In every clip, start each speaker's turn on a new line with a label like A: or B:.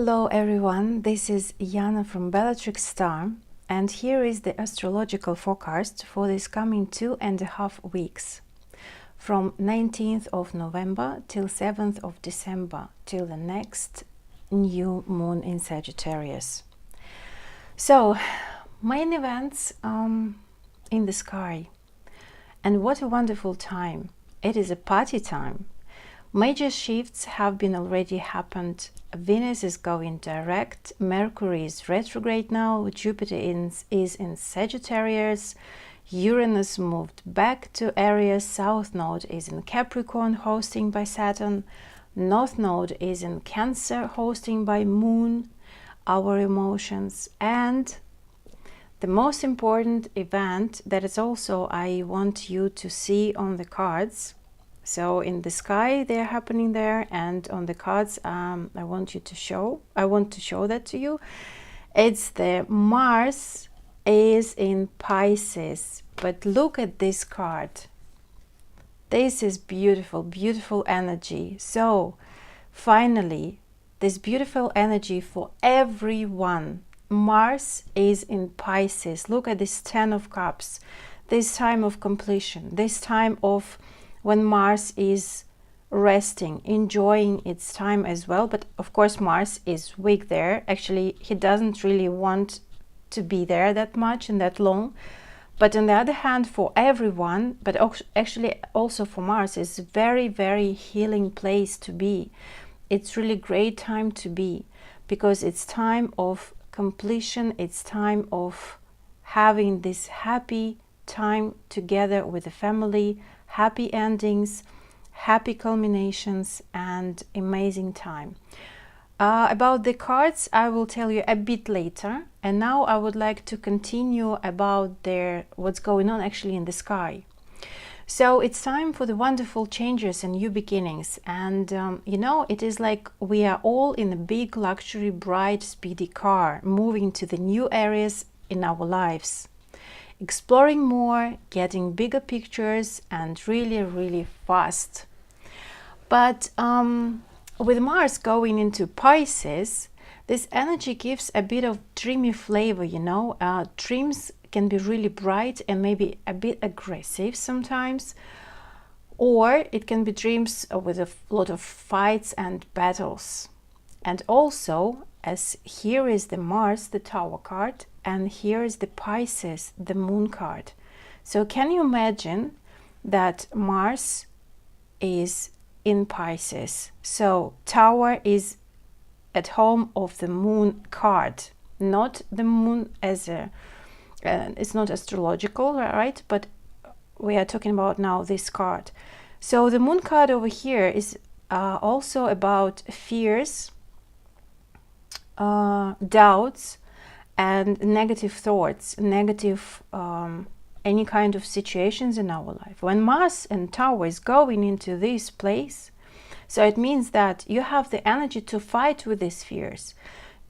A: Hello everyone, this is Yana from Bellatrix Star, and here is the astrological forecast for this coming 2.5 weeks from 19th of November till 7th of December till the next new moon in Sagittarius. So, main events in the sky, and what a wonderful time. It is a party time. Major shifts have been already happened. Venus is going direct, Mercury is retrograde now, Jupiter is in Sagittarius, Uranus moved back to Aries, South Node is in Capricorn, hosting by Saturn, North Node is in Cancer, hosting by Moon, our emotions, and the most important event that is also I want you to see on the cards. So in the sky they're happening there, and on the cards I want to show that to you. It's the Mars is in Pisces, but look at this card. This is beautiful, beautiful energy. So finally, this beautiful energy for everyone. Mars is in Pisces. Look at this 10 of Cups, this time of completion, this time of when Mars is resting, enjoying its time as well. But of course Mars is weak there. Actually, he doesn't really want to be there that much and that long. But on the other hand, for everyone, but actually also for Mars, is a very, very healing place to be. It's really great time to be, because it's time of completion. It's time of having this happy time together with the family, happy endings, happy culminations, and amazing time. About the cards I will tell you a bit later, and now I would like to continue about what's going on actually in the sky. So it's time for the wonderful changes and new beginnings, and you know, it is like we are all in a big luxury bright speedy car moving to the new areas in our lives, exploring more, getting bigger pictures, and really, really fast. But with Mars going into Pisces, this energy gives a bit of dreamy flavor, you know. Dreams can be really bright and maybe a bit aggressive sometimes, or it can be dreams with a lot of fights and battles. And also, as here is the Mars, the Tower card, and here is the Pisces, the Moon card. So can you imagine that Mars is in Pisces? So Tower is at home of the Moon card, not the Moon as a it's not astrological, right? But we are talking about now this card. So the Moon card over here is also about fears, doubts, and negative thoughts, negative any kind of situations in our life. When Mars and Tower is going into this place, so it means that you have the energy to fight with these fears,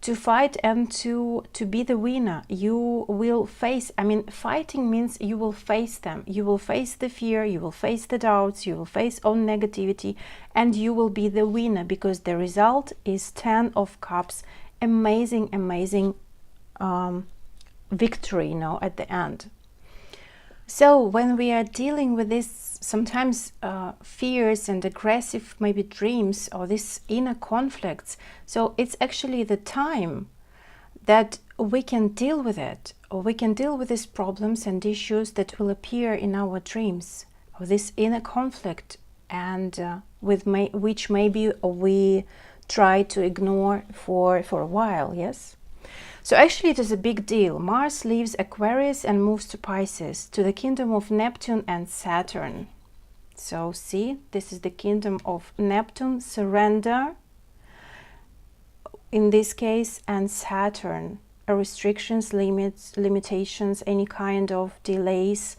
A: to fight and to be the winner. You will face, I mean, fighting means you will face them. You will face the fear, you will face the doubts, you will face own negativity, and you will be the winner, because the result is 10 of Cups. Amazing, amazing victory, you know, at the end. So when we are dealing with this sometimes fears and aggressive maybe dreams or this inner conflicts, so it's actually the time that we can deal with it, or we can deal with these problems and issues that will appear in our dreams, or this inner conflict, and which maybe we try to ignore for a while. Yes. So actually it is a big deal. Mars leaves Aquarius and moves to Pisces, to the kingdom of Neptune and Saturn. So see, this is the kingdom of Neptune, surrender in this case, and Saturn, restrictions, limits, limitations, any kind of delays,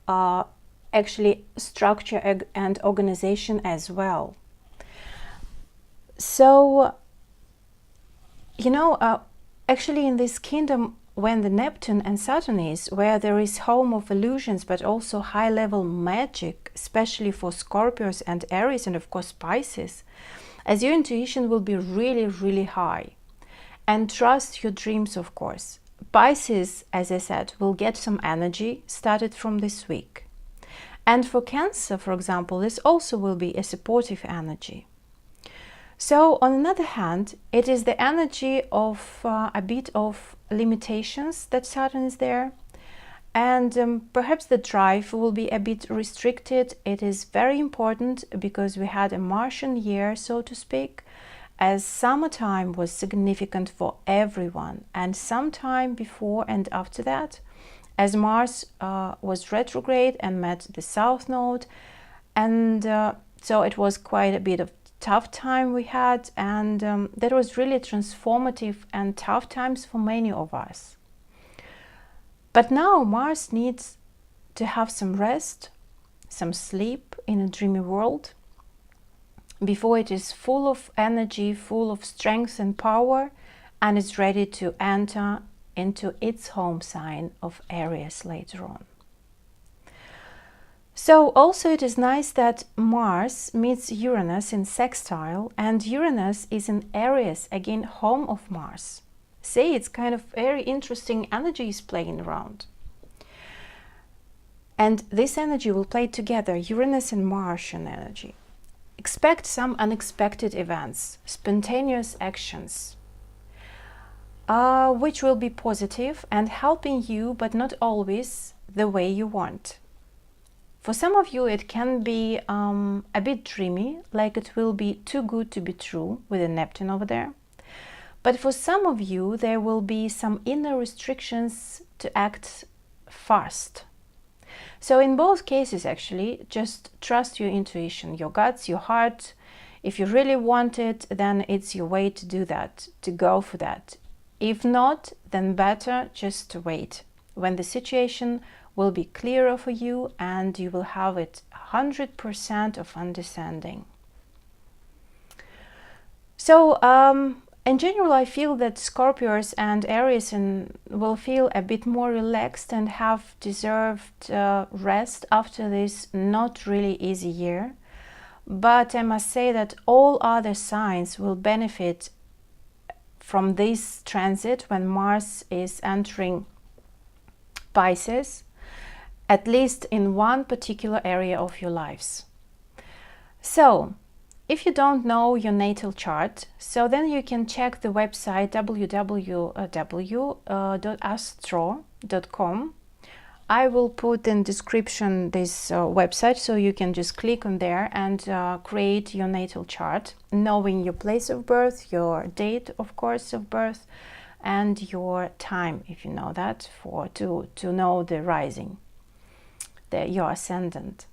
A: actually structure and organization as well. So, you know, actually in this kingdom, when the Neptune and Saturn is, where there is home of illusions, but also high-level magic, especially for Scorpios and Aries, and of course Pisces, as your intuition will be really, really high. and trust your dreams, of course. Pisces, as I said, will get some energy started from this week. And for Cancer, for example, this also will be a supportive energy. So on the other hand, it is the energy of a bit of limitations that Saturn is there. And perhaps the drive will be a bit restricted. It is very important because we had a Martian year, so to speak, as summertime was significant for everyone. And sometime before and after that, as Mars was retrograde and met the South Node. And so it was quite a bit of tough time we had, and that was really transformative and tough times for many of us. But now Mars needs to have some rest, some sleep in a dreamy world before it is full of energy, full of strength and power, and is ready to enter into its home sign of Aries later on. So also it is nice that Mars meets Uranus in sextile, and Uranus is in Aries, again home of Mars. See, it's kind of very interesting energies playing around. And this energy will play together, Uranus and Martian energy. Expect some unexpected events, spontaneous actions, which will be positive and helping you, but not always the way you want. For some of you, it can be a bit dreamy, like it will be too good to be true with a Neptune over there. But for some of you, there will be some inner restrictions to act fast. So in both cases, actually, just trust your intuition, your guts, your heart. If you really want it, then it's your way to do that, to go for that. If not, then better just to wait, when the situation will be clearer for you and you will have it 100% of understanding. So in general, I feel that Scorpios and Aries will feel a bit more relaxed and have deserved rest after this not really easy year. But I must say that all other signs will benefit from this transit when Mars is entering Pisces, at least in one particular area of your lives. So, if you don't know your natal chart, so then you can check the website www.astro.com. I will put in description this website, so you can just click on there and create your natal chart, knowing your place of birth, your date, of course, of birth, and your time, if you know that, to know the rising, your ascendant.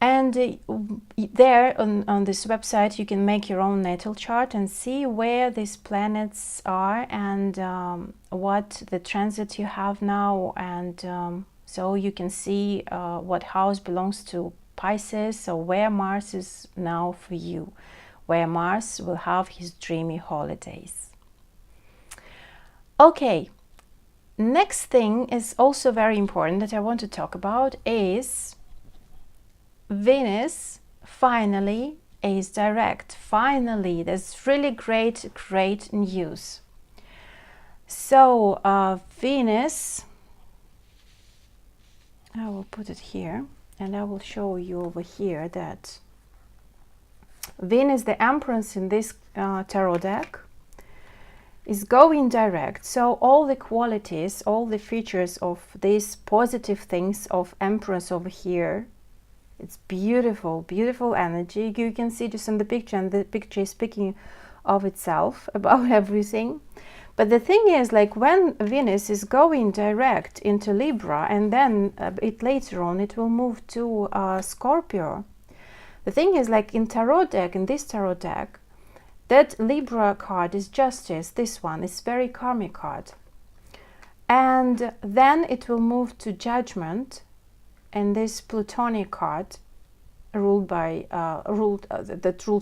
A: And there on this website you can make your own natal chart and see where these planets are and what the transit you have now, and so you can see what house belongs to Pisces, so where Mars is now for you, where Mars will have his dreamy holidays. Okay, next thing is also very important that I want to talk about is Venus finally is direct. Finally, that's really great news. So Venus, I will put it here and I will show you over here that Venus, the Empress in this tarot deck, is going direct. So all the qualities, all the features of these positive things of Empress over here, it's beautiful energy. You can see just in the picture, and the picture is speaking of itself about everything. But the thing is, like, when Venus is going direct into Libra, and then later on it will move to Scorpio. The thing is, like, in this tarot deck, that Libra card is Justice. This one is very karmic card. And then it will move to Judgment, and this Plutonic card that ruled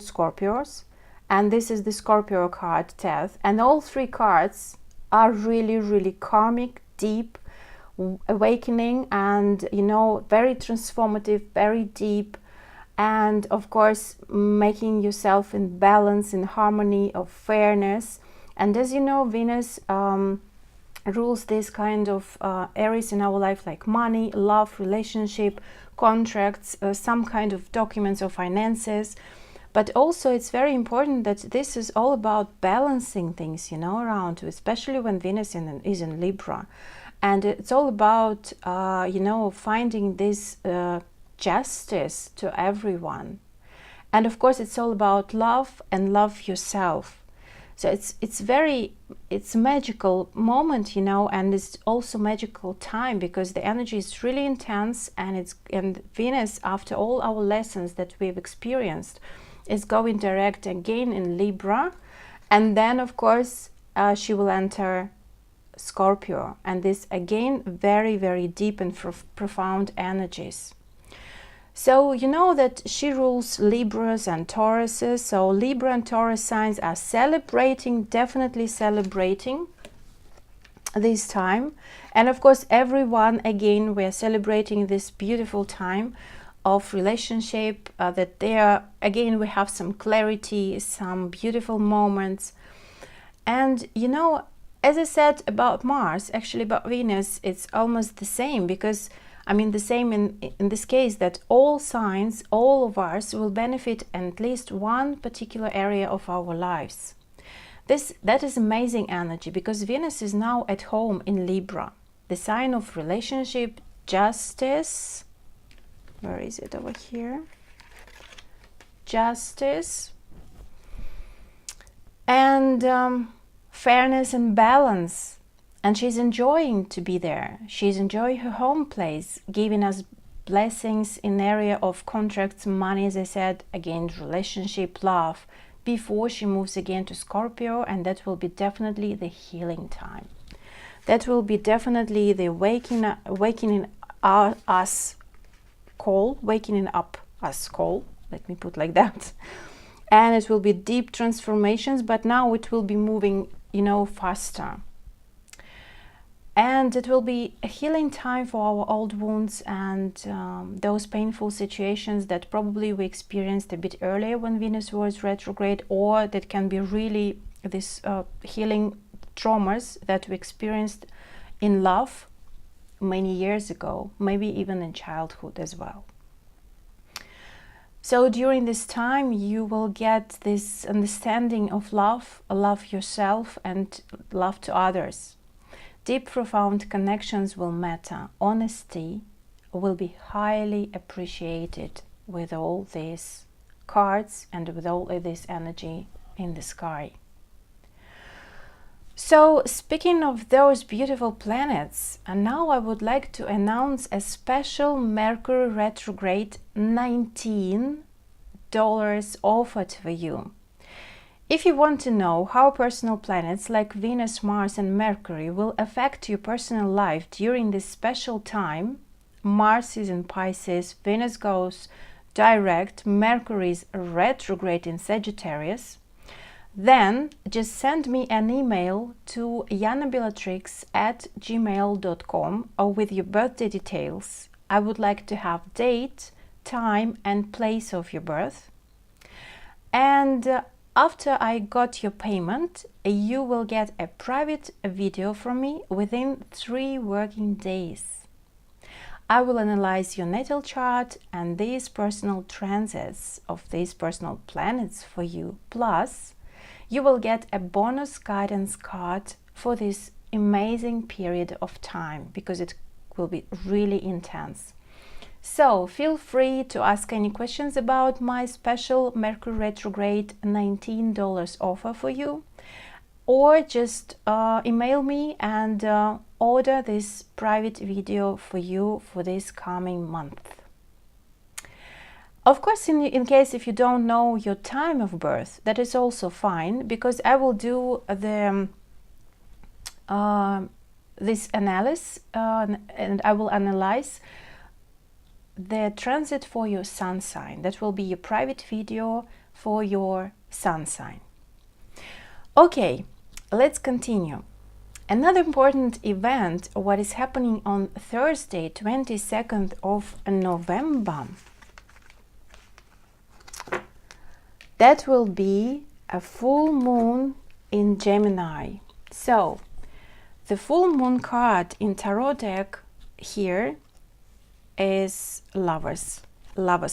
A: Scorpios, and this is the Scorpio card, Death. And all three cards are really karmic, deep, awakening, and very transformative, very deep, and of course making yourself in balance, in harmony, of fairness. And as you know, Venus rules this kind of areas in our life, like money, love, relationship, contracts, some kind of documents or finances. But also it's very important that this is all about balancing things, you know, around you, especially when Venus is in Libra. And it's all about, you know, finding this justice to everyone. And of course, it's all about love and love yourself. So it's a magical moment, you know, and it's also magical time because the energy is really intense, and Venus, after all our lessons that we've experienced, is going direct again in Libra, and then of course she will enter Scorpio, and this again very, very deep and profound energies. So you know that she rules Libras and Tauruses. So Libra and Taurus signs are celebrating, definitely celebrating this time. And of course, everyone, again, we are celebrating this beautiful time of relationship, that there, again, we have some clarity, some beautiful moments. And, you know, as I said about Mars, actually about Venus, it's almost the same, because I mean, the same in this case, that all signs, all of us will benefit in at least one particular area of our lives. That is amazing energy, because Venus is now at home in Libra, the sign of relationship, justice. Where is it over here? Justice and fairness and balance. And she's enjoying to be there. She's enjoying her home place, giving us blessings in area of contracts, money, as I said, again, relationship, love, before she moves again to Scorpio, and that will be definitely the healing time. That will be definitely the waking up us call, let me put like that. And it will be deep transformations, but now it will be moving, you know, faster. And it will be a healing time for our old wounds and those painful situations that probably we experienced a bit earlier when Venus was retrograde, or that can be really this healing traumas that we experienced in love many years ago, maybe even in childhood as well. So during this time, you will get this understanding of love yourself and love to others. Deep, profound connections will matter. Honesty will be highly appreciated with all these cards and with all of this energy in the sky. So, speaking of those beautiful planets, and now I would like to announce a special Mercury retrograde $19 offered for you. If you want to know how personal planets like Venus, Mars and Mercury will affect your personal life during this special time, Mars is in Pisces, Venus goes direct, Mercury is retrograde in Sagittarius, then just send me an email to janabellatrix@gmail.com or with your birthday details. I would like to have date, time and place of your birth. And after I got your payment, you will get a private video from me within 3 working days. I will analyze your natal chart and these personal transits of these personal planets for you. Plus, you will get a bonus guidance card for this amazing period of time, because it will be really intense. So feel free to ask any questions about my special Mercury retrograde $19 offer for you, or just email me and order this private video for you for this coming month. Of course, in case if you don't know your time of birth, that is also fine, because I will do the this analysis and I will analyze the transit for your sun sign. That will be a private video for your sun sign. Okay, let's continue. Another important event, what is happening on Thursday, 22nd of November, that will be a full moon in Gemini. So the full moon card in tarot deck here is lovers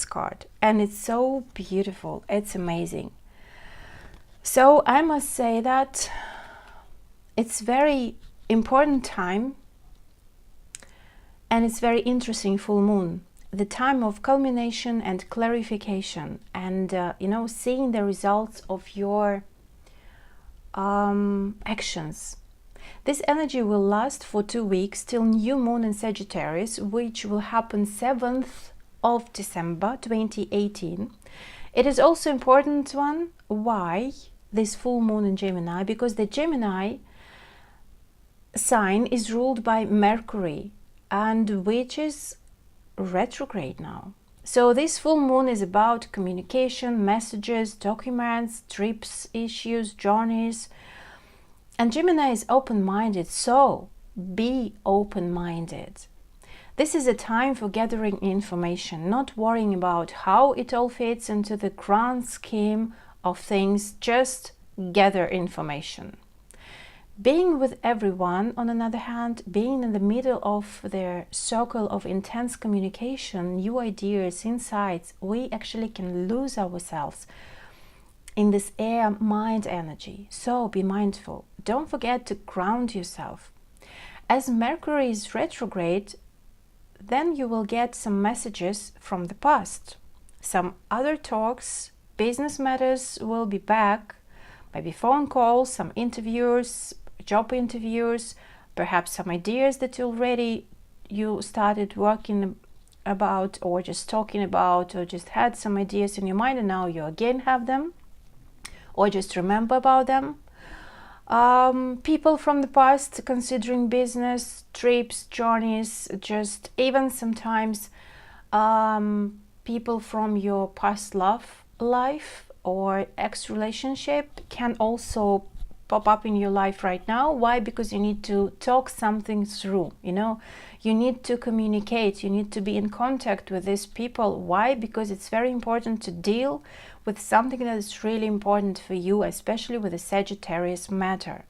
A: card, and it's so beautiful, it's amazing. So I must say that it's very important time, and it's very interesting full moon, the time of culmination and clarification, and you know, seeing the results of your actions. This energy will last for 2 weeks till new moon in Sagittarius, which will happen 7th of December 2018. It is also important one. Why this full moon in Gemini? Because the Gemini sign is ruled by Mercury, and which is retrograde now. So this full moon is about communication, messages, documents, trips, issues, journeys. And Gemini is open-minded, so be open-minded. This is a time for gathering information, not worrying about how it all fits into the grand scheme of things, just gather information. Being with everyone, on the other hand, being in the middle of their circle of intense communication, new ideas, insights, we actually can lose ourselves in this air mind energy. So be mindful. Don't forget to ground yourself. As Mercury is retrograde, then you will get some messages from the past. Some other talks, business matters will be back, maybe phone calls, some interviews, job interviews, perhaps some ideas that you started working about, or just talking about, or just had some ideas in your mind and now you again have them, or just remember about them. People from the past considering business, trips, journeys, just even sometimes people from your past life or ex-relationship can also pop up in your life right now. Why? Because you need to talk something through, you know, you need to communicate, you need to be in contact with these people. Why? Because it's very important to deal with something that is really important for you, especially with the Sagittarius matters,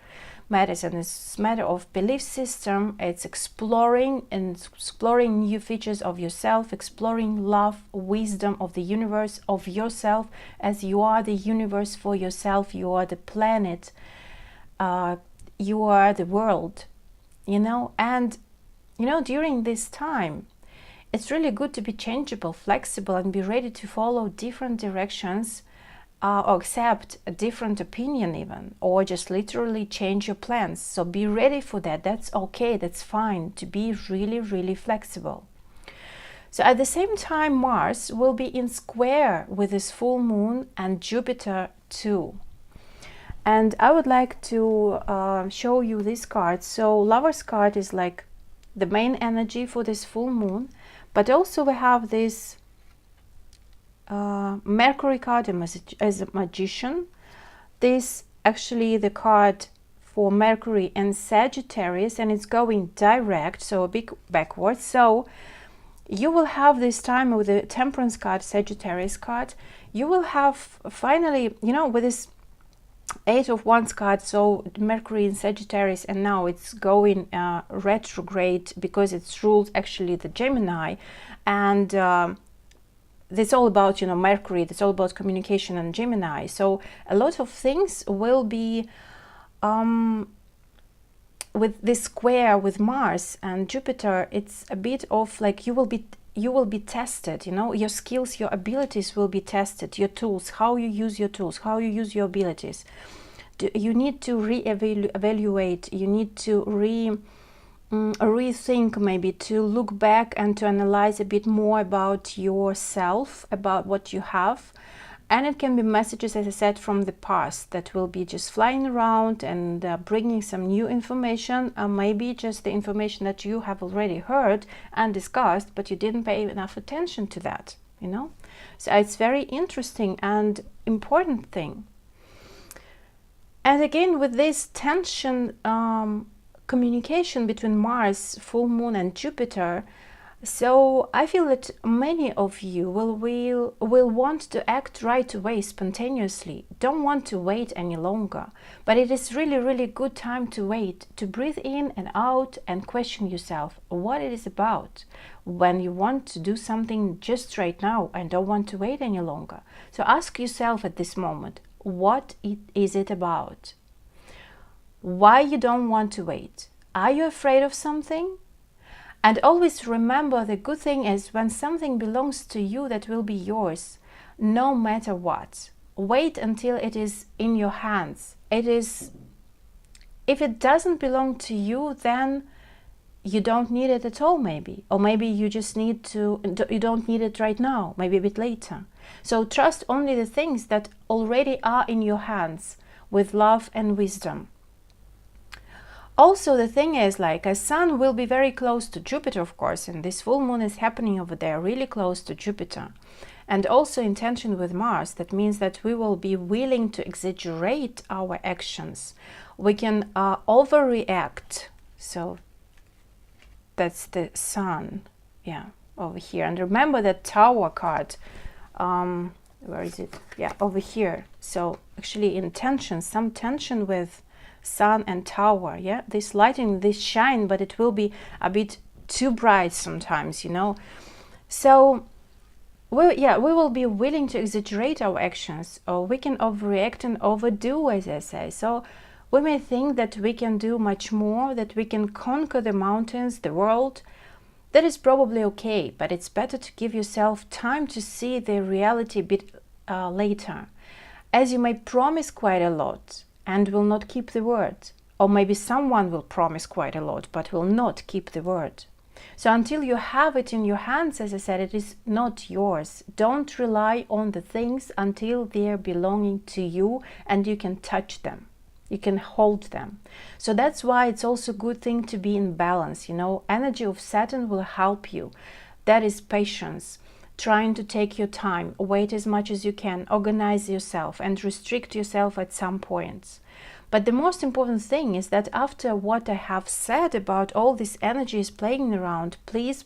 A: and this matter of belief system. It's exploring new features of yourself, exploring love, wisdom of the universe, of yourself, as you are the universe for yourself, you are the planet, you are the world, you know. And you know, during this time it's really good to be changeable, flexible, and be ready to follow different directions, or accept a different opinion even, or just literally change your plans. So be ready for that. That's okay, that's fine to be really, really flexible. So at the same time, Mars will be in square with this full moon and Jupiter too. And I would like to show you this card. So Lover's card is like the main energy for this full moon, but also we have this Mercury card as a magician. This actually the card for Mercury and Sagittarius, and it's going direct, so a bit backwards. So you will have this time with the Temperance card, Sagittarius card, you will have finally, you know, with this Eight of Wands card, so Mercury in Sagittarius, and now it's going retrograde because it's ruled actually the Gemini, and it's all about, you know, Mercury, it's all about communication and Gemini. So a lot of things will be with this square with Mars and Jupiter. It's a bit of like you will be tested, you know, your skills, your abilities will be tested, your tools, how you use your tools, how you use your abilities. You need to re-evaluate, you need to rethink, maybe to look back and to analyze a bit more about yourself, about what you have. And it can be messages, as I said, from the past that will be just flying around and bringing some new information, maybe just the information that you have already heard and discussed, but you didn't pay enough attention to that, you know. So it's very interesting and important thing. And again, with this tension, communication between Mars, full moon, and Jupiter, So I feel that many of you will want to act right away, spontaneously, don't want to wait any longer. But it is really good time to wait, to breathe in and out and question yourself what it is about when you want to do something just right now and don't want to wait any longer. So ask yourself at this moment, what is it about? Why you don't want to wait? Are you afraid of something? And always remember, the good thing is when something belongs to you, that will be yours, no matter what. Wait until it is in your hands. If it doesn't belong to you, then you don't need it at all, maybe. Or maybe you just you don't need it right now, maybe a bit later. So trust only the things that already are in your hands with love and wisdom. Also, the thing is, like, a sun will be very close to Jupiter, of course, and this full moon is happening over there, really close to Jupiter. And also in tension with Mars, that means that we will be willing to exaggerate our actions. We can overreact. So that's the sun, yeah, over here. And remember that Tower card, where is it? Yeah, over here. So actually in tension, some tension with Sun and Tower, yeah, this lighting, this shine, but it will be a bit too bright sometimes, you know. So we will be willing to exaggerate our actions, or we can overreact and overdo, as I say. So we may think that we can do much more, that we can conquer the mountains, the world. That is probably okay, but it's better to give yourself time to see the reality a bit later, as you may promise quite a lot and will not keep the word. Or maybe someone will promise quite a lot but will not keep the word. So until you have it in your hands, as I said, it is not yours. Don't rely on the things until they're belonging to you and you can touch them. You can hold them. So that's why it's also a good thing to be in balance, you know. Energy of Saturn will help you. That is patience. Trying to take your time, wait as much as you can, organize yourself and restrict yourself at some points. But the most important thing is that after what I have said about all this energy is playing around, please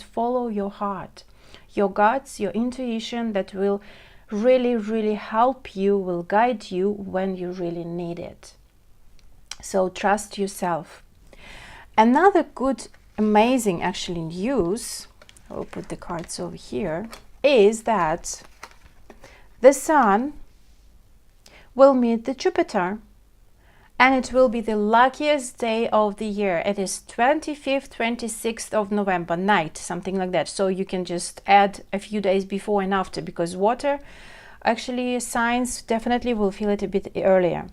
A: follow your heart, your guts, your intuition, that will really help you, will guide you when you really need it. So trust yourself. Another good, amazing actually news, I'll put the cards over here, is that the Sun will meet the Jupiter, and it will be the luckiest day of the year. It is 25th, 26th of November night, something like that. So you can just add a few days before and after, because water actually signs definitely will feel it a bit earlier.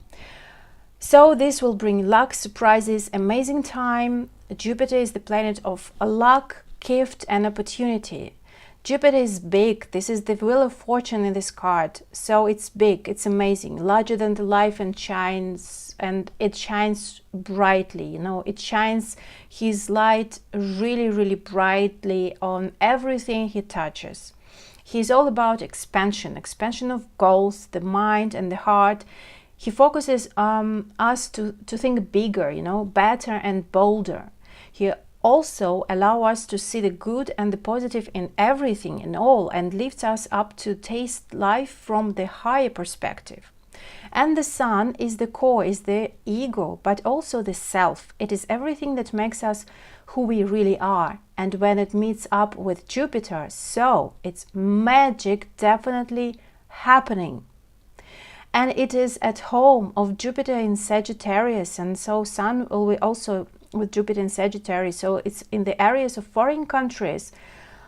A: So this will bring luck, surprises, amazing time. Jupiter is the planet of luck, gift and opportunity. Jupiter is big. This is the wheel of fortune in this card. So it's big, it's amazing, larger than the life, and it shines brightly, you know. It shines his light really brightly on everything he touches. He's all about expansion of goals, the mind and the heart. He focuses us to think bigger, you know, better and bolder. He also allow us to see the good and the positive in everything and all, and lifts us up to taste life from the higher perspective. And the Sun is the core, is the ego, but also the self. It is everything that makes us who we really are. And when it meets up with Jupiter, so it's magic definitely happening. And it is at home of Jupiter in Sagittarius, and so Sun will be also with Jupiter in Sagittarius, so it's in the areas of foreign countries,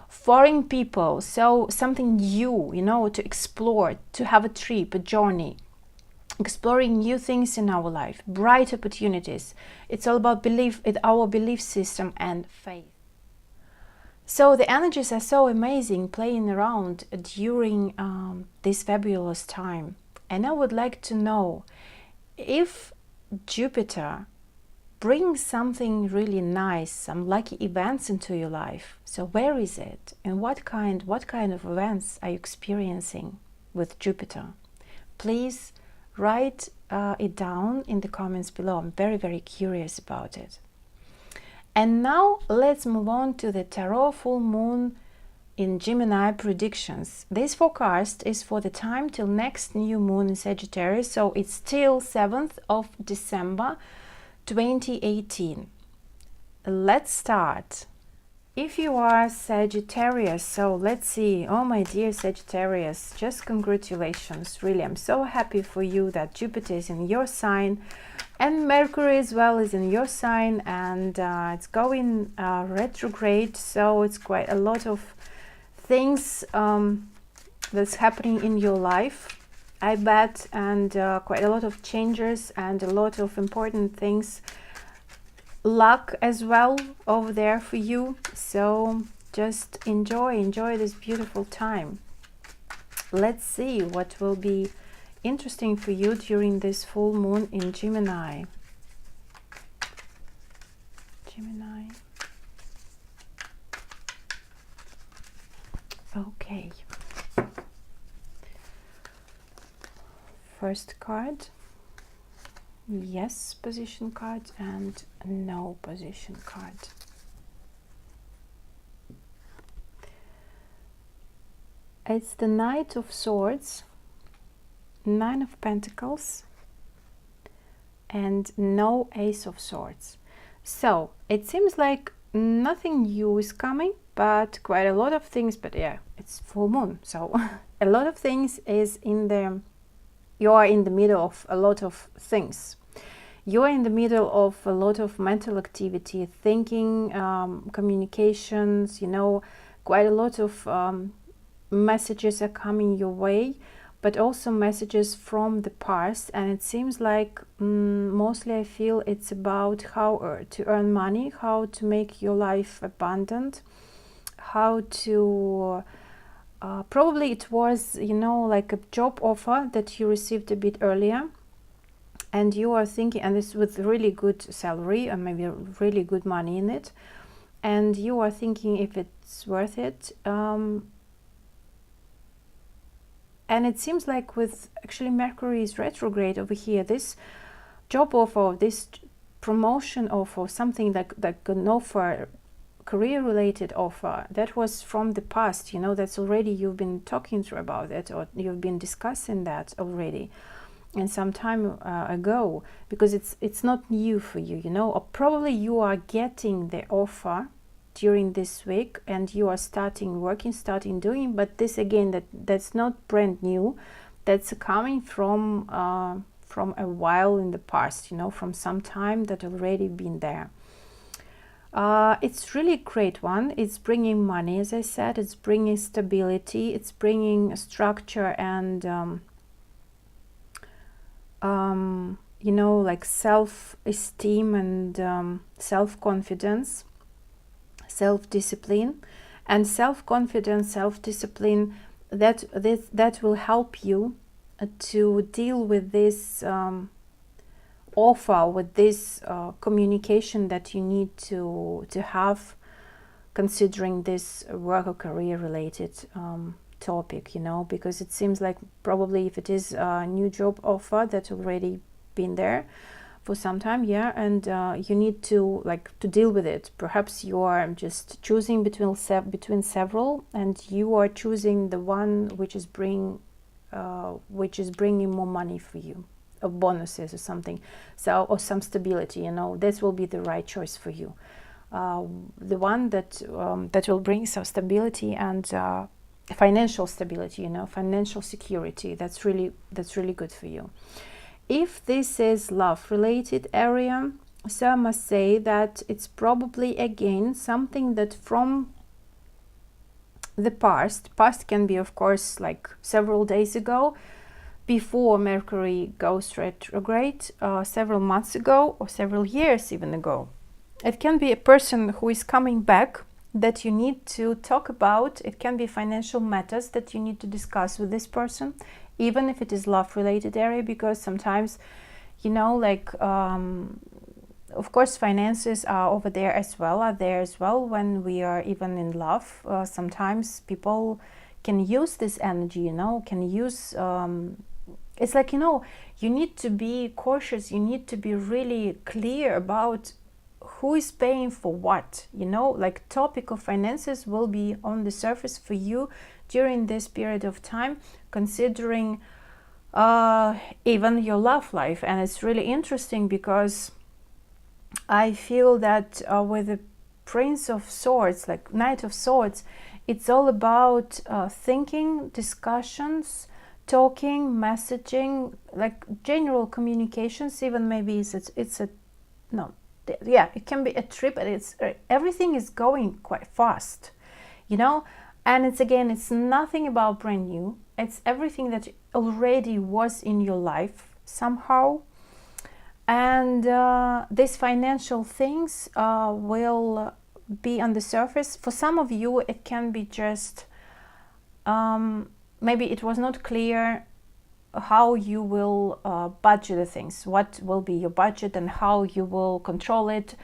A: foreign people, so something new, you know, to explore, to have a trip, a journey, exploring new things in our life, bright opportunities. It's all about belief, our belief system and faith. So the energies are so amazing playing around during this fabulous time. And I would like to know if Jupiter brings something really nice, some lucky events into your life. So where is it, and what kind of events are you experiencing with Jupiter? Please write it down in the comments below. I'm very curious about it. And now let's move on to the tarot full moon in Gemini predictions. This forecast is for the time till next new moon in Sagittarius, so it's till 7th of December 2018. Let's start. If you are Sagittarius, so let's see. Oh my dear Sagittarius, just congratulations. Really, I'm so happy for you that Jupiter is in your sign and Mercury as well is in your sign, and it's going retrograde, so it's quite a lot of things that's happening in your life, I bet, and quite a lot of changes and a lot of important things, luck as well over there for you. So just enjoy this beautiful time. Let's see what will be interesting for you during this full moon in Gemini. Okay. First card. Yes position card and no position card. It's the Knight of Swords, Nine of Pentacles, and no Ace of Swords. So it seems like nothing new is coming, but quite a lot of things. But yeah, it's full moon, so a lot of things is in the, you are in the middle of a lot of things. You are in the middle of a lot of mental activity, thinking, communications, you know, quite a lot of messages are coming your way, but also messages from the past. And it seems like mostly I feel it's about how to earn money, how to make your life abundant, how to probably it was, you know, like a job offer that you received a bit earlier, and you are thinking, and this with really good salary and maybe really good money in it, and you are thinking if it's worth it. And it seems like with actually Mercury is retrograde over here, this job offer, this promotion offer, something like an offer, career related offer, that was from the past, you know, that's already, you've been talking through about it, or you've been discussing that already and some time ago, because it's not new for you, you know, or probably you are getting the offer during this week and you are starting working, starting doing, but this again, that's not brand new, that's coming from a while in the past, you know, from some time that already been there. It's really a great one. It's bringing money, as I said, it's bringing stability, it's bringing structure and you know, like self-esteem and self-confidence, self-discipline, and self-confidence, self-discipline, that will help you to deal with this offer, with this communication that you need to have, considering this work or career related topic, you know, because it seems like probably if it is a new job offer that's already been there for some time, yeah, and you need to deal with it. Perhaps you are just choosing between several, and you are choosing the one which is bringing more money for you, or bonuses or something, so, or some stability, you know, this will be the right choice for you, the one that will bring some stability and financial stability, you know, financial security. That's really good for you. If this is love related area, so I must say that it's probably again something that from the past can be, of course, like several days ago, before Mercury goes retrograde, several months ago, or several years even ago. It can be a person who is coming back that you need to talk about. It can be financial matters that you need to discuss with this person, even if it is love related area, because sometimes, you know, like of course finances are over there as well, when we are even in love. Sometimes people can use this energy, you know, can use it's like, you know, you need to be cautious, you need to be really clear about who is paying for what, you know, like topic of finances will be on the surface for you during this period of time, considering even your love life. And it's really interesting because I feel that with the Prince of Swords, like Knight of Swords, it's all about thinking, discussions, talking, messaging, like general communications. Even maybe it's a no, yeah, it can be a trip, and it's everything is going quite fast, you know. And it's, again, it's nothing about brand new, it's everything that already was in your life somehow. And these financial things will be on the surface. For some of you, it can be just maybe it was not clear how you will budget the things, what will be your budget and how you will control it.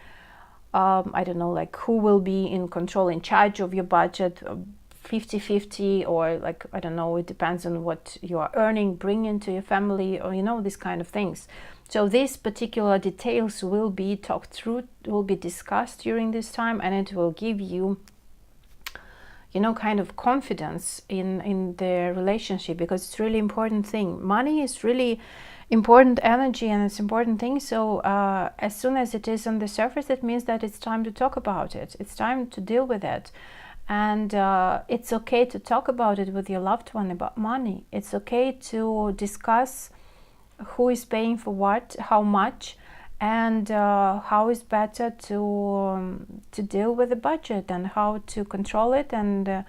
A: I don't know, like who will be in control, in charge of your budget, 50-50, or like, I don't know, it depends on what you are earning, bring into your family, or, you know, these kind of things. So these particular details will be talked through, will be discussed during this time, and it will give you, you know, kind of confidence in the relationship, because it's really important thing. Money is really important energy, and it's important thing. So as soon as it is on the surface, it means that it's time to talk about it. It's time to deal with it. And it's okay to talk about it with your loved one, about money. It's okay to discuss who is paying for what, how much, and how is better to deal with the budget, and how to control it, and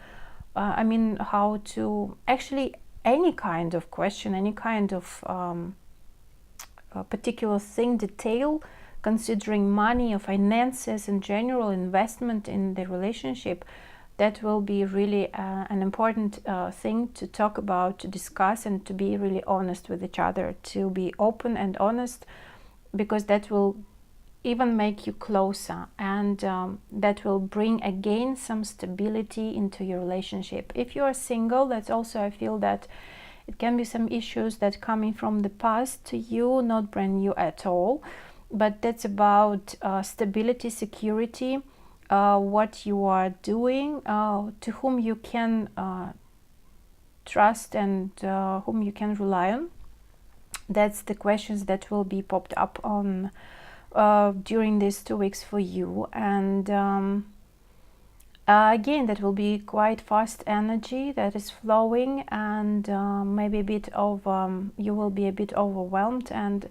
A: I mean, how to actually, any kind of question, any kind of a particular thing, detail, considering money or finances in general, investment in the relationship, that will be really an important thing to talk about, to discuss, and to be really honest with each other, to be open and honest, because that will even make you closer, and that will bring again some stability into your relationship. If you are single, that's also, I feel that it can be some issues that coming from the past to you, not brand new at all, but that's about stability, security, what you are doing, to whom you can trust, and whom you can rely on. That's the questions that will be popped up on during these 2 weeks for you. And again, that will be quite fast energy that is flowing, and maybe a bit of you will be a bit overwhelmed, and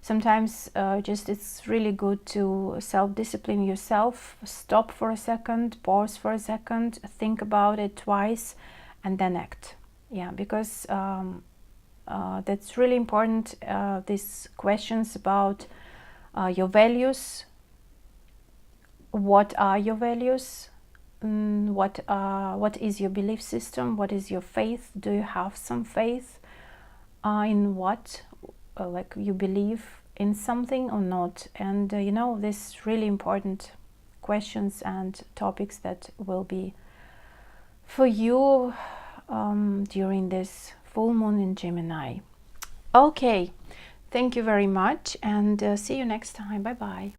A: sometimes just it's really good to self-discipline yourself, stop for a second, pause for a second, think about it twice, and then act. Yeah, because that's really important, these questions about your values. What are your values? What is your belief system? What is your faith? Do you have some faith in what? Like you believe in something or not? And you know, this really important questions and topics that will be for you during this full moon in Gemini. Okay, thank you very much, and see you next time. Bye bye.